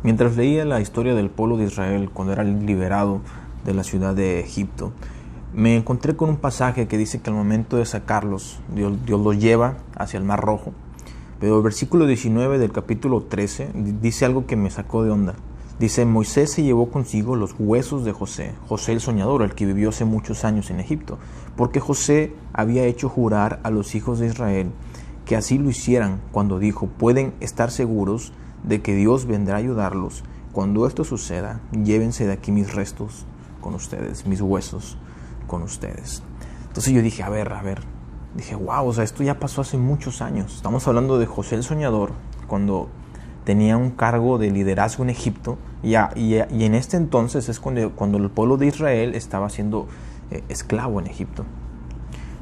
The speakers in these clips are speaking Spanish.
Mientras leía la historia del pueblo de Israel cuando era liberado de la ciudad de Egipto, me encontré con un pasaje que dice que al momento de sacarlos, Dios los lleva hacia el Mar Rojo. Pero el versículo 19 del capítulo 13 dice algo que me sacó de onda. Dice: Moisés se llevó consigo los huesos de José, José el soñador, el que vivió hace muchos años en Egipto, porque José había hecho jurar a los hijos de Israel que así lo hicieran cuando dijo: pueden estar seguros de que Dios vendrá a ayudarlos. Cuando esto suceda, llévense de aquí mis restos con ustedes, mis huesos con ustedes. Entonces yo dije, a ver, dije, wow, o sea, esto ya pasó hace muchos años. Estamos hablando de José el soñador, cuando tenía un cargo de liderazgo en Egipto, y en este entonces es cuando el pueblo de Israel estaba siendo esclavo en Egipto.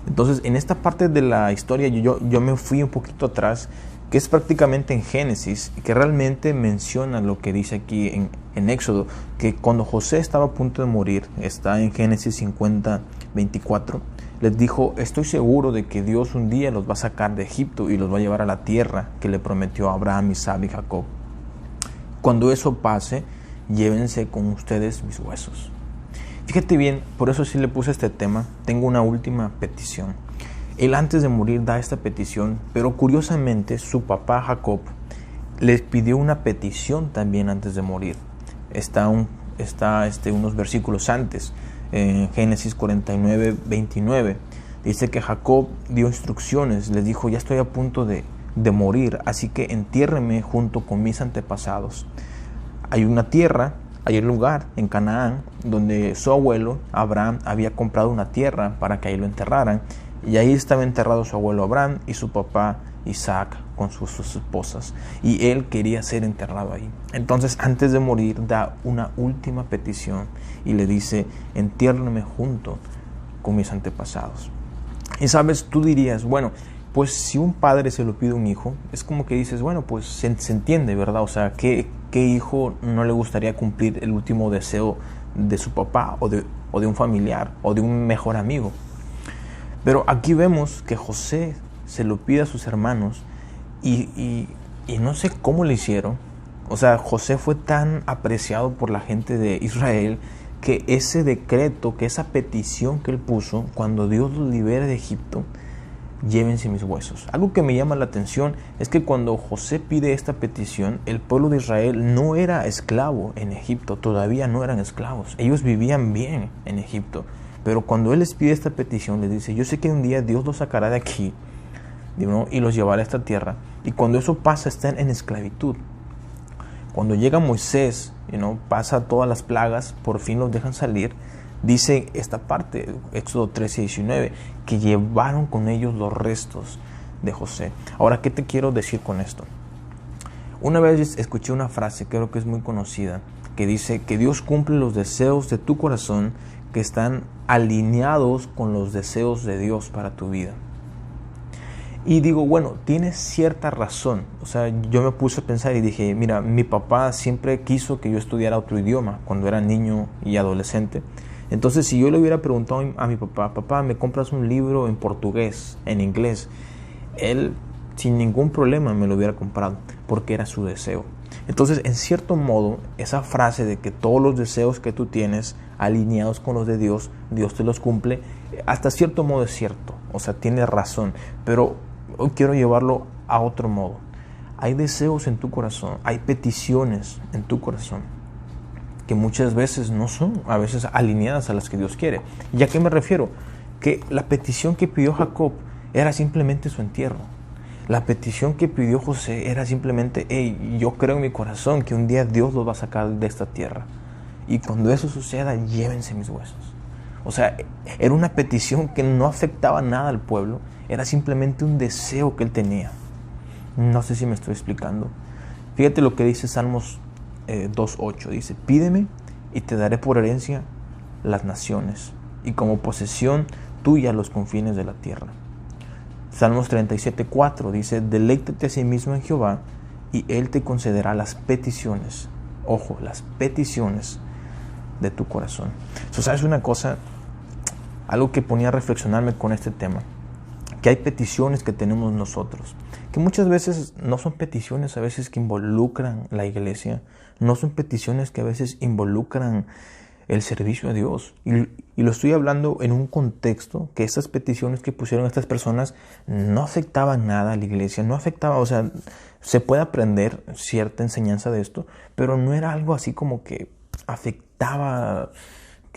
Entonces, en esta parte de la historia yo me fui un poquito atrás, que es prácticamente en Génesis, que realmente menciona lo que dice aquí en Éxodo, que cuando José estaba a punto de morir, está en Génesis 50:24, les dijo: estoy seguro de que Dios un día los va a sacar de Egipto y los va a llevar a la tierra que le prometió a Abraham, Isaac y Jacob. Cuando eso pase, llévense con ustedes mis huesos. Fíjate bien, por eso sí le puse este tema. Tengo una última petición. Él antes de morir da esta petición, pero curiosamente su papá Jacob les pidió una petición también antes de morir. Está unos versículos antes, en Génesis 49:29. Dice que Jacob dio instrucciones, les dijo: ya estoy a punto de morir, así que entiérreme junto con mis antepasados. Hay una tierra, hay un lugar en Canaán donde su abuelo Abraham había comprado una tierra para que ahí lo enterraran, y ahí estaba enterrado su abuelo Abraham y su papá Isaac con sus esposas, y él quería ser enterrado ahí. Entonces, antes de morir, da una última petición y le dice: entiérrame junto con mis antepasados. Y sabes, tú dirías, bueno, pues si un padre se lo pide a un hijo, es como que dices, bueno, pues se entiende, ¿verdad? O sea, ¿qué hijo no le gustaría cumplir el último deseo de su papá o de un familiar o de un mejor amigo? Pero aquí vemos que José se lo pide a sus hermanos y no sé cómo le hicieron. O sea, José fue tan apreciado por la gente de Israel que ese decreto, que esa petición que él puso, cuando Dios los libere de Egipto, llévense mis huesos. Algo que me llama la atención es que cuando José pide esta petición, el pueblo de Israel no era esclavo en Egipto, todavía no eran esclavos. Ellos vivían bien en Egipto. Pero cuando él les pide esta petición, les dice: yo sé que un día Dios los sacará de aquí, ¿no?, y los llevará a esta tierra. Y cuando eso pasa, están en esclavitud. Cuando llega Moisés, pasa todas las plagas, por fin los dejan salir. Dice esta parte, Éxodo 13:19, que llevaron con ellos los restos de José. Ahora, ¿qué te quiero decir con esto? Una vez escuché una frase, creo que es muy conocida, que dice que Dios cumple los deseos de tu corazón que están alineados con los deseos de Dios para tu vida. Y digo, bueno, tienes cierta razón. O sea, yo me puse a pensar y dije, mira, mi papá siempre quiso que yo estudiara otro idioma cuando era niño y adolescente. Entonces, si yo le hubiera preguntado a mi papá: papá, ¿me compras un libro en portugués, en inglés?, él sin ningún problema me lo hubiera comprado, porque era su deseo. Entonces, en cierto modo, esa frase de que todos los deseos que tú tienes alineados con los de Dios, Dios te los cumple, hasta cierto modo es cierto. O sea, tienes razón, pero hoy quiero llevarlo a otro modo. Hay deseos en tu corazón, hay peticiones en tu corazón que muchas veces no son a veces alineadas a las que Dios quiere. ¿Y a qué me refiero? Que la petición que pidió Jacob era simplemente su entierro. La petición que pidió José era simplemente: hey, yo creo en mi corazón que un día Dios los va a sacar de esta tierra, y cuando eso suceda, llévense mis huesos. O sea, era una petición que no afectaba nada al pueblo, era simplemente un deseo que él tenía. No sé si me estoy explicando. Fíjate lo que dice Salmos 2:8, dice: pídeme y te daré por herencia las naciones, y como posesión tuya los confines de la tierra. Salmos 37:4 dice: deleítate a sí mismo en Jehová, y Él te concederá las peticiones. Ojo, las peticiones de tu corazón. ¿Sabes una cosa? Algo que ponía a reflexionarme con este tema, que hay peticiones que tenemos nosotros, que muchas veces no son peticiones a veces que involucran la iglesia, no son peticiones que a veces involucran el servicio a Dios. Y lo estoy hablando en un contexto que estas peticiones que pusieron estas personas no afectaban nada a la iglesia, no afectaba, o sea, se puede aprender cierta enseñanza de esto, pero no era algo así como que afectaba,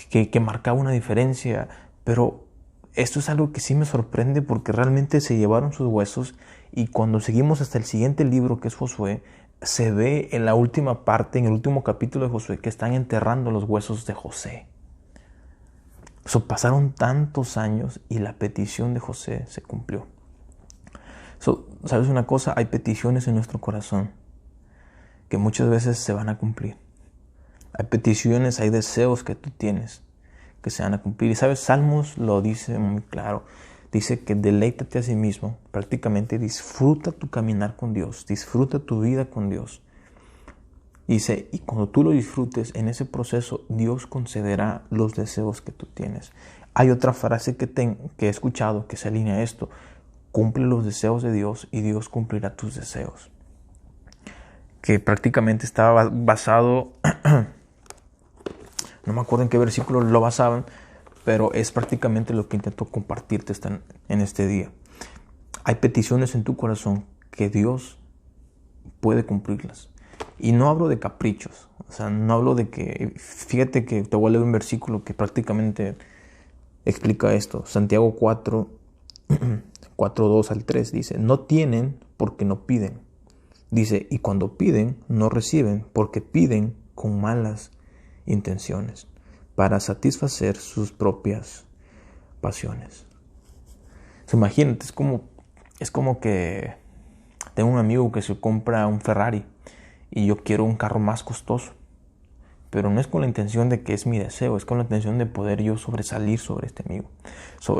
que marcaba una diferencia. Pero esto es algo que sí me sorprende porque realmente se llevaron sus huesos, y cuando seguimos hasta el siguiente libro, que es Josué, se ve en la última parte, en el último capítulo de Josué, que están enterrando los huesos de José. Pasaron tantos años y la petición de José se cumplió. ¿Sabes una cosa? Hay peticiones en nuestro corazón que muchas veces se van a cumplir. Hay peticiones, hay deseos que tú tienes que se van a cumplir. Y sabes, Salmos lo dice muy claro. Dice que deleítate a sí mismo, prácticamente disfruta tu caminar con Dios, disfruta tu vida con Dios. Dice, y cuando tú lo disfrutes en ese proceso, Dios concederá los deseos que tú tienes. Hay otra frase que he escuchado que se alinea a esto: cumple los deseos de Dios y Dios cumplirá tus deseos. Que prácticamente estaba basado, no me acuerdo en qué versículo lo basaban, pero es prácticamente lo que intento compartirte en este día. Hay peticiones en tu corazón que Dios puede cumplirlas. Y no hablo de caprichos. O sea, no hablo de que... Fíjate que te voy a leer un versículo que prácticamente explica esto. Santiago 4, 2 al 3 dice: no tienen porque no piden. Dice, y cuando piden, no reciben porque piden con malas intenciones, para satisfacer sus propias pasiones. Imagínate, es como que tengo un amigo que se compra un Ferrari y yo quiero un carro más costoso, pero no es con la intención de que es mi deseo, es con la intención de poder yo sobresalir sobre este amigo.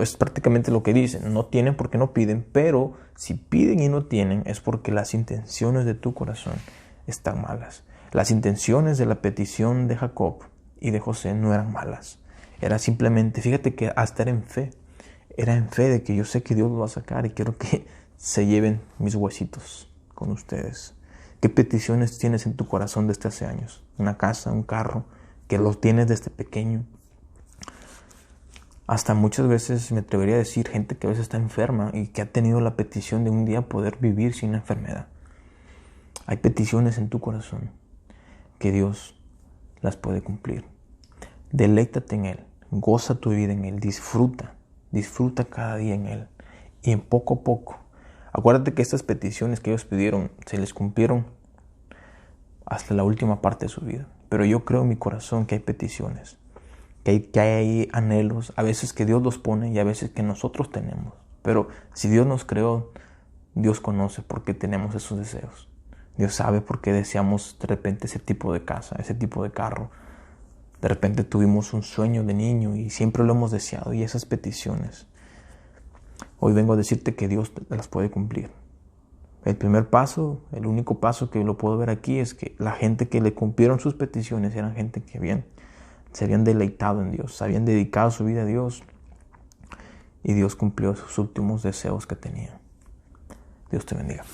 Es prácticamente lo que dicen: no tienen porque no piden, pero si piden y no tienen es porque las intenciones de tu corazón están malas. Las intenciones de la petición de Jacob y de José no eran malas. Era simplemente, fíjate que hasta era en fe de que yo sé que Dios lo va a sacar y quiero que se lleven mis huesitos con ustedes. ¿Qué peticiones tienes en tu corazón desde hace años? Una casa, un carro, que los tienes desde pequeño. Hasta muchas veces me atrevería a decir gente que a veces está enferma y que ha tenido la petición de un día poder vivir sin enfermedad. Hay peticiones en tu corazón que Dios las puede cumplir. Deleítate en Él, goza tu vida en Él, disfruta cada día en Él. Y en poco a poco, acuérdate que estas peticiones que ellos pidieron se les cumplieron hasta la última parte de su vida. Pero yo creo en mi corazón que hay peticiones, que hay anhelos, a veces que Dios los pone y a veces que nosotros tenemos. Pero si Dios nos creó, Dios conoce por qué tenemos esos deseos. Dios sabe por qué deseamos de repente ese tipo de casa, ese tipo de carro. De repente tuvimos un sueño de niño y siempre lo hemos deseado, y esas peticiones, hoy vengo a decirte que Dios las puede cumplir. El primer paso, el único paso que lo puedo ver aquí, es que la gente que le cumplieron sus peticiones eran gente que se habían deleitado en Dios, se habían dedicado su vida a Dios, y Dios cumplió sus últimos deseos que tenían. Dios te bendiga.